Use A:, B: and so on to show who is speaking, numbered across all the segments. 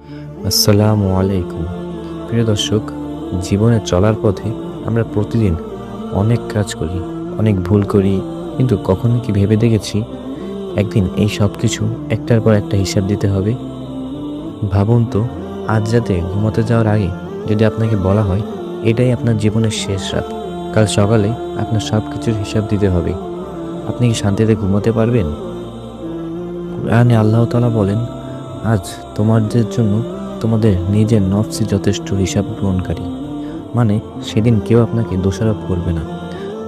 A: আসসালামু আলাইকুম। প্রিয় দর্শক, জীবনে চলার পথে আমরা প্রতিদিন অনেক কাজ করি, অনেক ভুল করি, কিন্তু কখনো কি ভেবে দেখেছি একদিন এই সব কিছু একটার পর একটা হিসাব দিতে হবে? ভাবুন তো, আজ রাতে ঘুমাতে যাওয়ার আগে যদি আপনাকে বলা হয় এটাই আপনার জীবনের শেষ রাত, কাল সকালে আপনার সব কিছুর হিসাব দিতে হবে, আপনি কি শান্তিতে ঘুমাতে পারবেন? কুরআনে আল্লাহ তাআলা বলেন, আজ তোমাদের জন্য তোমাদের নিজের নফসই যথেষ্ট হিসাব গ্রহণকারী। মানে সেদিন কেউ আপনাকে দোষারোপ করবে না,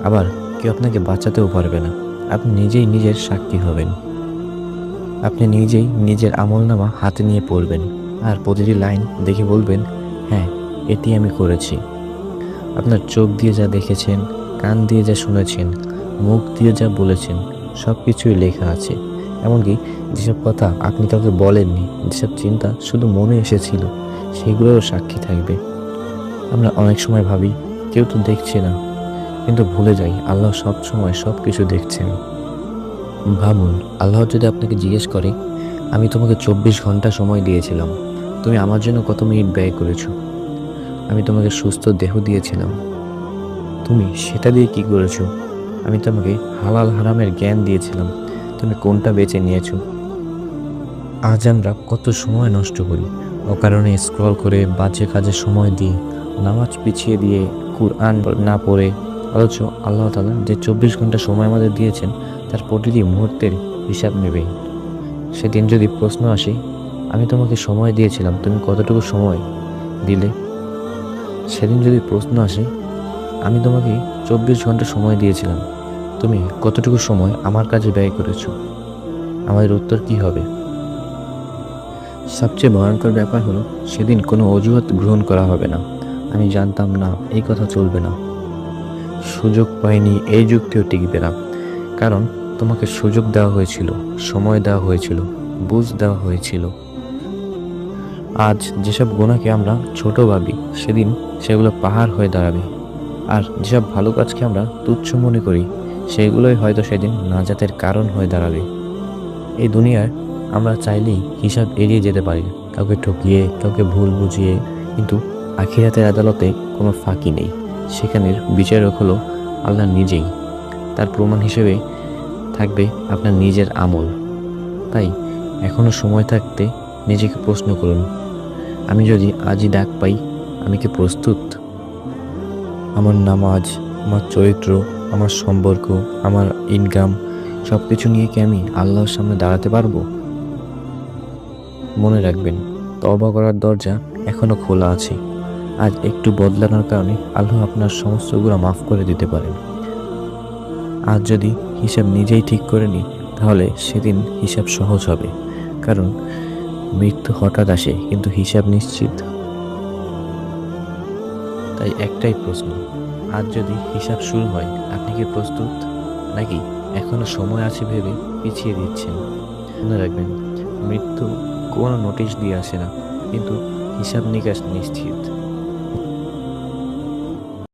A: আবার কেউ আপনাকে বাঁচাতেও পারবে না। আপনি নিজেই নিজের সাক্ষী হবেন। আপনি নিজেই নিজের আমলনামা হাতে নিয়ে পড়বেন, আর প্রতিটি লাইন দেখে বলবেন, হ্যাঁ, এটি আমি করেছি। আপনার চোখ দিয়ে যা দেখেছেন, কান দিয়ে যা শুনেছেন, মুখ দিয়ে যা বলেছেন, সব কিছুই লেখা আছে। এমনকি যেসব কথা আপনি কাউকে বলেননি, যেসব চিন্তা শুধু মনে এসেছিল, সেগুলোরও সাক্ষী থাকবে। আমরা অনেক সময় ভাবি কেউ তো দেখছে না, কিন্তু ভুলে যাই আল্লাহ সব সময় সব কিছু দেখছেন। ভাবুন, আল্লাহ যদি আপনাকে জিজ্ঞেস করে, আমি তোমাকে 24 ঘন্টা সময় দিয়েছিলাম, তুমি আমার জন্য কত মিনিট ব্যয় করেছো? আমি তোমাকে সুস্থ দেহ দিয়েছিলাম, তুমি সেটা দিয়ে কি করেছো? আমি তোমাকে হালাল হারামের জ্ঞান দিয়েছিলাম, তুমি কোনটা বেছে নিয়েছো? আজ আমরা কত সময় নষ্ট করি অকারণে, স্ক্রল করে, বাজে কাজে সময় দিয়ে, নামাজ পিছিয়ে দিয়ে, কুরআন না পড়ে। অথচ আল্লাহ তাআলা যে 24 ঘন্টা সময় আমাদের দিয়েছেন, তার প্রতিটি মুহূর্তের হিসাব নেবে। সেদিন যদি প্রশ্ন আসে, আমি তোমাকে সময় দিয়েছিলাম, তুমি কতটুকু সময় দিলে? সেদিন যদি প্রশ্ন আসে, আমি তোমাকে 24 ঘন্টা সময় দিয়েছিলাম, তুমি কতটুকু সময় আমার কাজে ব্যয় করেছো? আমাদের উত্তর কি হবে? সবচেয়ে ভয়ঙ্কর ব্যাপার হলো, সেদিন কোনো অজুহাত গ্রহণ করা হবে না। আমি জানতাম না, এই কথা চলবে না, সুযোগ পাইনি, এই যুক্তিও টিকবে না। কারণ তোমাকে সুযোগ দেওয়া হয়েছিল, সময় দেওয়া হয়েছিল, বুঝ দেওয়া হয়েছিল। আজ যেসব গুণাকে আমরা ছোট ভাবি, সেদিন সেগুলো পাহাড় হয়ে দাঁড়াবে। আর যেসব ভালো কাজকে আমরা তুচ্ছ মনে করি, সেগুলোই হয়তো সেদিন নাজাতের কারণ হয়ে দাঁড়াবে। এই দুনিয়ায় আমরা চাইলেই হিসাব এড়িয়ে যেতে পারি, কাউকে ঠকিয়ে, কাউকে ভুল বুঝিয়ে, কিন্তু আখিরাতের আদালতে কোনো ফাঁকি নেই। সেখানের বিচারক হলো আল্লাহ নিজেই। তার প্রমাণ হিসেবে থাকবে আপনার নিজের আমল। তাই এখনো সময় থাকতে নিজেকে প্রশ্ন করুন, আমি যদি আজই ডাক পাই, আমি কি প্রস্তুত? আমার নামাজ, আমার চরিত্র, আমার সম্পর্ক, আমার ইনকাম, সব কিছু নিয়ে কি আমি আল্লাহর সামনে দাঁড়াতে পারবো? মনে রাখবেন, তওবা করার দরজা এখনো খোলা আছে। আজ একটু বদলানোর কারণে আল্লাহ আপনার সমস্ত গুনাহ মাফ করে দিতে পারেন। আজ যদি হিসাব নিজেই ঠিক করে নিই, তাহলে সেদিন হিসাব সহজ হবে। কারণ মৃত্যু হঠাৎ আসে, কিন্তু হিসাব নিশ্চিত। তাই একটাই প্রশ্ন, আজ যদি হিসাব শুরু হয়, আপনি কি প্রস্তুত? নাকি এখনো সময় আছে ভেবে পিছিয়ে দিচ্ছেন? মনে রাখবেন, মৃত্যু কোনো নোটিশ দিয়ে আসে না, কিন্তু হিসাব নিকাশ নিশ্চিত।